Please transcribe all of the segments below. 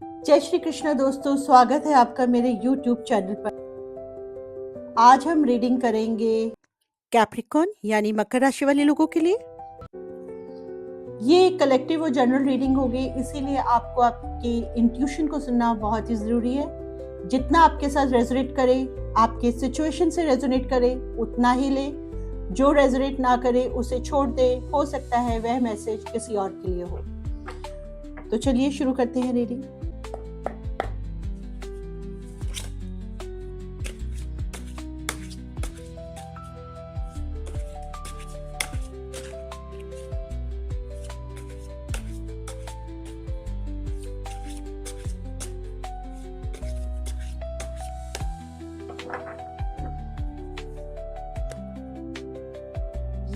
जय श्री कृष्ण दोस्तों, स्वागत है आपका मेरे YouTube चैनल पर। आज हम रीडिंग करेंगे कैप्रिकॉर्न यानी मकर राशि वाले लोगों के लिए। ये कलेक्टिव और जनरल रीडिंग होगी, इसीलिए आपको आपकी इंट्यूशन को सुनना बहुत ही ज़रूरी है। जितना आपके साथ रेजोनेट करे, आपके सिचुएशन से रेजोनेट करे, उतना ही ले। जो रेजोनेट ना करे उसे छोड़ दे। हो सकता है वह मैसेज किसी और के लिए हो। तो चलिए शुरू करते हैं रीडिंग।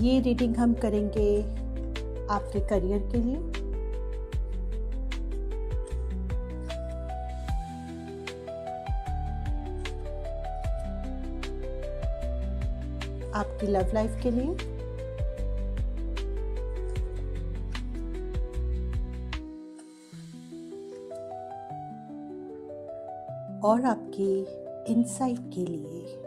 ये रीडिंग हम करेंगे आपके करियर के लिए, आपकी लव लाइफ के लिए, और आपकी इनसाइट के लिए।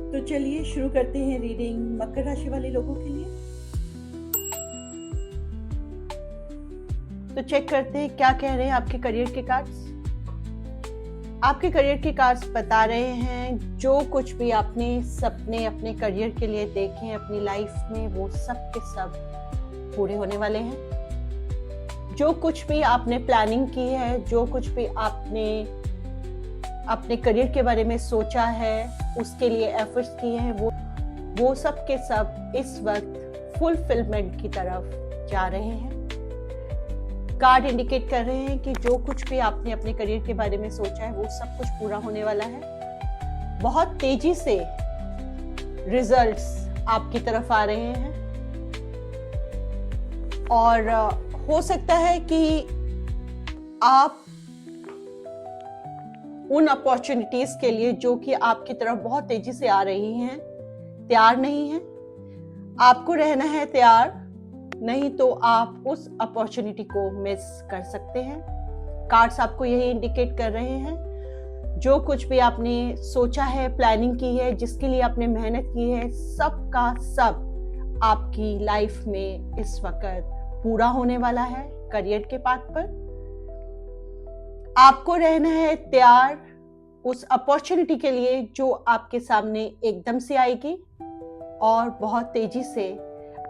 तो चलिए शुरू करते हैं रीडिंग मकर राशि वाले लोगों के लिए। तो चेक करते हैं क्या कह रहे हैं आपके करियर के कार्ड्स। आपके करियर के कार्ड्स बता रहे हैं जो कुछ भी आपने सपने अपने करियर के लिए देखे हैं अपनी लाइफ में, वो सब के सब पूरे होने वाले हैं। जो कुछ भी आपने प्लानिंग की है, जो कुछ भी आपने अपने करियर के बारे में सोचा है, उसके लिए एफर्ट्स किए हैं, वो सब के सब इस वक्त फुलफिलमेंट की तरफ जा रहे हैं। कार्ड इंडिकेट कर रहे हैं कि जो कुछ भी आपने अपने करियर के बारे में सोचा है वो सब कुछ पूरा होने वाला है। बहुत तेजी से रिजल्ट्स आपकी तरफ आ रहे हैं और हो सकता है कि आप उन अपॉर्चुनिटीज के लिए जो कि आपकी तरफ बहुत तेजी से आ रही हैं तैयार नहीं हैं। आपको रहना है तैयार, नहीं तो आप उस अपॉर्चुनिटी को मिस कर सकते हैं। कार्ड्स आपको यही इंडिकेट कर रहे हैं जो कुछ भी आपने सोचा है, प्लानिंग की है, जिसके लिए आपने मेहनत की है, सब का सब आपकी लाइफ में इस वक्त पूरा होने वाला है। करियर के पाथ पर आपको रहना है तैयार उस अपॉर्चुनिटी के लिए जो आपके सामने एकदम से आएगी और बहुत तेजी से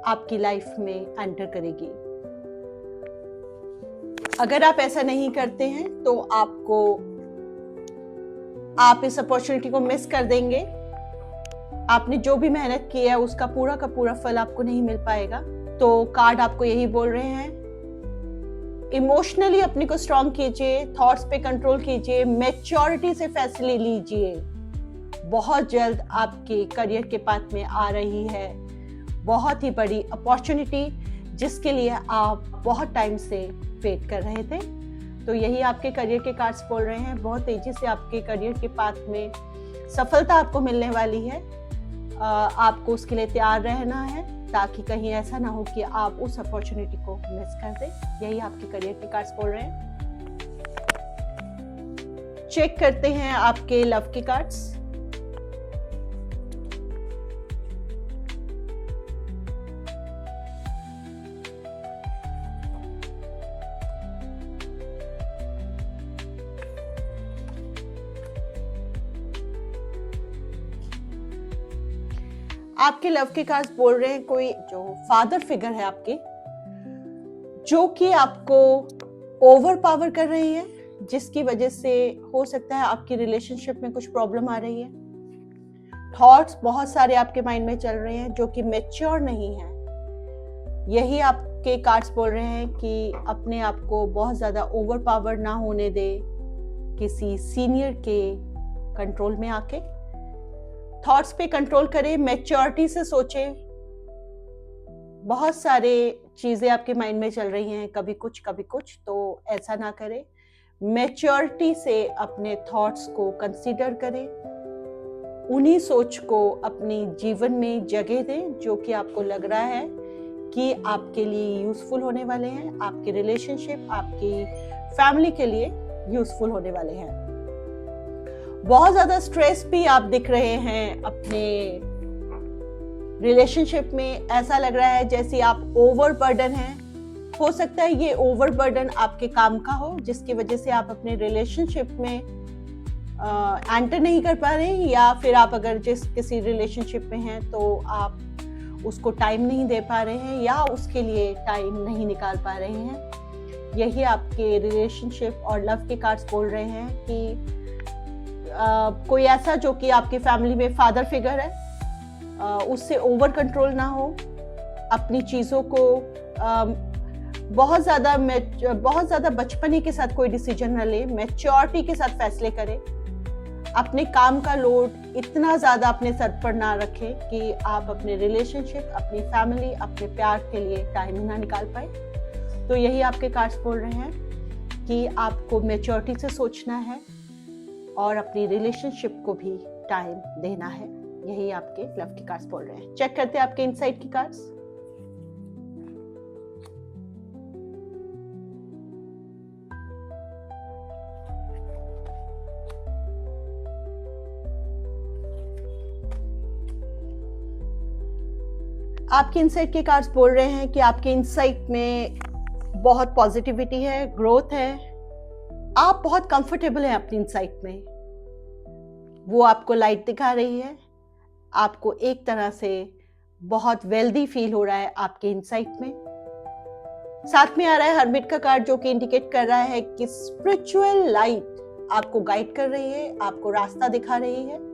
आपकी लाइफ में एंटर करेगी। अगर आप ऐसा नहीं करते हैं तो आप इस अपॉर्चुनिटी को मिस कर देंगे। आपने जो भी मेहनत की है उसका पूरा का पूरा फल आपको नहीं मिल पाएगा। तो कार्ड आपको यही बोल रहे हैं, इमोशनली अपने को स्ट्रांग कीजिए, थॉट्स पे कंट्रोल कीजिए, मैच्योरिटी से फैसले लीजिए। बहुत जल्द आपके करियर के पाथ में आ रही है बहुत ही बड़ी अपॉर्चुनिटी, जिसके लिए आप बहुत टाइम से वेट कर रहे थे। तो यही आपके करियर के कार्ड्स बोल रहे हैं। बहुत तेजी से आपके करियर के पाथ में सफलता आपको मिलने वाली है। आपको उसके लिए तैयार रहना है ताकि कहीं ऐसा ना हो कि आप उस अपॉर्चुनिटी को मिस कर दें। यही आपके करियर के कार्ड्स बोल रहे हैं। चेक करते हैं आपके लव के कार्ड्स। आपके लव के कार्ड्स बोल रहे हैं कोई जो फादर फिगर है आपके, जो कि आपको ओवर पावर कर रही है, जिसकी वजह से हो सकता है आपकी रिलेशनशिप में कुछ प्रॉब्लम आ रही है। थॉट्स बहुत सारे आपके माइंड में चल रहे हैं जो कि मैच्योर नहीं है। यही आपके कार्ड्स बोल रहे हैं कि अपने आप को बहुत ज्यादा ओवर पावर ना होने दे किसी सीनियर के कंट्रोल में आके। थॉट्स पे कंट्रोल करें, मैच्योरिटी से सोचें। बहुत सारे चीजें आपके माइंड में चल रही हैं, कभी कुछ, तो ऐसा ना करें। मैच्योरिटी से अपने थॉट्स को कंसीडर करें उन्हीं सोच को अपनी जीवन में जगह दें जो कि आपको लग रहा है कि आपके लिए यूजफुल होने वाले हैं, आपके रिलेशनशिप, आपकी फैमिली के लिए यूजफुल होने वाले हैं। बहुत ज्यादा स्ट्रेस भी आप दिख रहे हैं अपने रिलेशनशिप में। ऐसा लग रहा है जैसे आप ओवरबर्डन हैं। हो सकता है ये ओवरबर्डन आपके काम का हो, जिसकी वजह से आप अपने रिलेशनशिप में एंटर नहीं कर पा रहे हैं, या फिर आप अगर किसी रिलेशनशिप में हैं तो आप उसको टाइम नहीं दे पा रहे हैं या उसके लिए टाइम नहीं निकाल पा रहे हैं। यही आपके रिलेशनशिप और लव के कार्ड्स बोल रहे हैं कि कोई ऐसा जो कि आपकी फैमिली में फादर फिगर है, उससे ओवर कंट्रोल ना हो, अपनी चीज़ों को बहुत ज़्यादा बचपने के साथ कोई डिसीजन न ले, मैच्योरिटी के साथ फैसले करें, अपने काम का लोड इतना ज़्यादा अपने सर पर ना रखें कि आप अपने रिलेशनशिप, अपनी फैमिली, अपने प्यार के लिए टाइम ना निकाल पाए। तो यही आपके कार्ड्स बोल रहे हैं कि आपको मैच्योरिटी से सोचना है और अपनी रिलेशनशिप को भी टाइम देना है। यही आपके लव के कार्ड्स बोल रहे हैं। चेक करते हैं आपके इनसाइट की कार्ड्स। आपके इनसाइट के कार्ड्स बोल रहे हैं कि आपके इनसाइट में बहुत पॉजिटिविटी है, ग्रोथ है, आप बहुत कंफर्टेबल हैं अपनी इनसाइट में। वो आपको लाइट दिखा रही है, आपको एक तरह से बहुत वेल्दी फील हो रहा है आपके इनसाइट में। साथ में आ रहा है हर्मिट का कार्ड, जो कि इंडिकेट कर रहा है कि स्पिरिचुअल लाइट आपको गाइड कर रही है, आपको रास्ता दिखा रही है।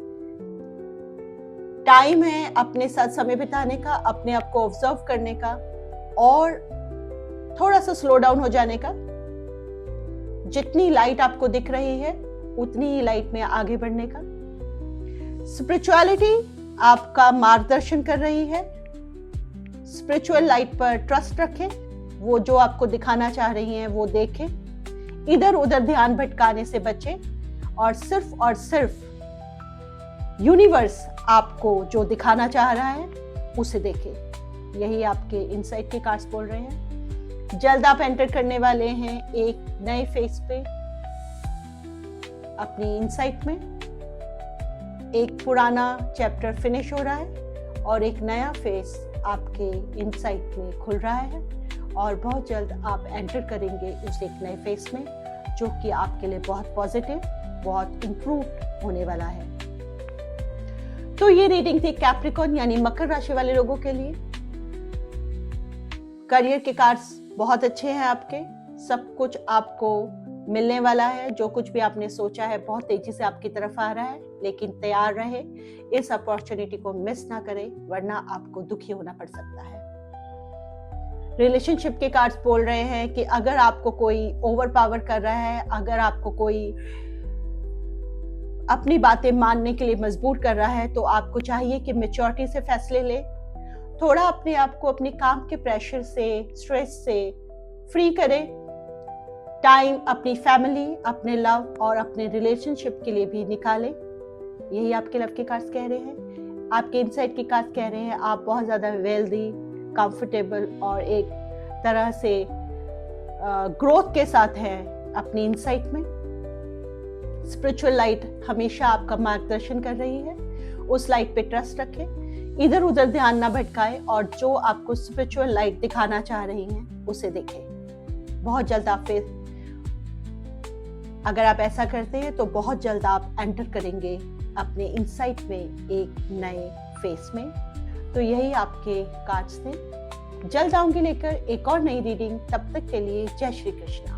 टाइम है अपने साथ समय बिताने का, अपने आप को ऑब्जर्व करने का और थोड़ा सा स्लो डाउन हो जाने का। जितनी लाइट आपको दिख रही है उतनी ही लाइट में आगे बढ़ने का। स्पिरिचुअलिटी आपका मार्गदर्शन कर रही है। स्पिरिचुअल लाइट पर ट्रस्ट रखें, वो जो आपको दिखाना चाह रही हैं वो देखें, इधर उधर ध्यान भटकाने से बचें और सिर्फ यूनिवर्स आपको जो दिखाना चाह रहा है उसे देखें। यही आपके इनसाइट के कार्ड्स बोल रहे हैं। जल्द आप एंटर करने वाले हैं एक नए फेज पे अपनी इनसाइट में। एक पुराना चैप्टर फिनिश हो रहा है और एक नया फेज आपके इनसाइट में खुल रहा है और बहुत जल्द आप एंटर करेंगे उस एक नए फेज में, जो कि आपके लिए बहुत पॉजिटिव, बहुत इम्प्रूव होने वाला है। तो ये रीडिंग थी कैप्रिकॉर्न यानी मकर राशि वाले लोगों के लिए। करियर के कार्ड्स बहुत अच्छे हैं आपके, सब कुछ आपको मिलने वाला है। जो कुछ भी आपने सोचा है बहुत तेजी से आपकी तरफ आ रहा है, लेकिन तैयार रहे, इस अपॉर्चुनिटी को मिस ना करें, वरना आपको दुखी होना पड़ सकता है। रिलेशनशिप के कार्ड्स बोल रहे हैं कि अगर आपको कोई ओवर पावर कर रहा है, अगर आपको कोई अपनी बातें मानने के लिए मजबूर कर रहा है, तो आपको चाहिए कि मैच्योरिटी से फैसले ले, थोड़ा अपने आप को अपने काम के प्रेशर से, स्ट्रेस से फ्री करें। टाइम अपनी फैमिली, अपने लव और अपने रिलेशनशिप के लिए भी निकालें। यही आपके लव के कार्ड्स कह रहे हैं। आपके इनसाइट के कार्ड्स कह रहे हैं आप बहुत ज्यादा वेल्दी, कंफर्टेबल और एक तरह से ग्रोथ के साथ हैं अपनी इनसाइट में। स्पिरिचुअल लाइट हमेशा आपका मार्गदर्शन कर रही है, उस लाइट पे ट्रस्ट रखें, इधर उधर ध्यान ना भटकाएं और जो आपको स्पिरिचुअल लाइट दिखाना चाह रही हैं उसे देखें। बहुत जल्द आप अगर आप ऐसा करते हैं तो बहुत जल्द आप एंटर करेंगे अपने इनसाइट में एक नए फेस में। तो यही आपके कार्ड्स थे। जल्द आऊंगी लेकर एक और नई रीडिंग। तब तक के लिए जय श्री कृष्ण।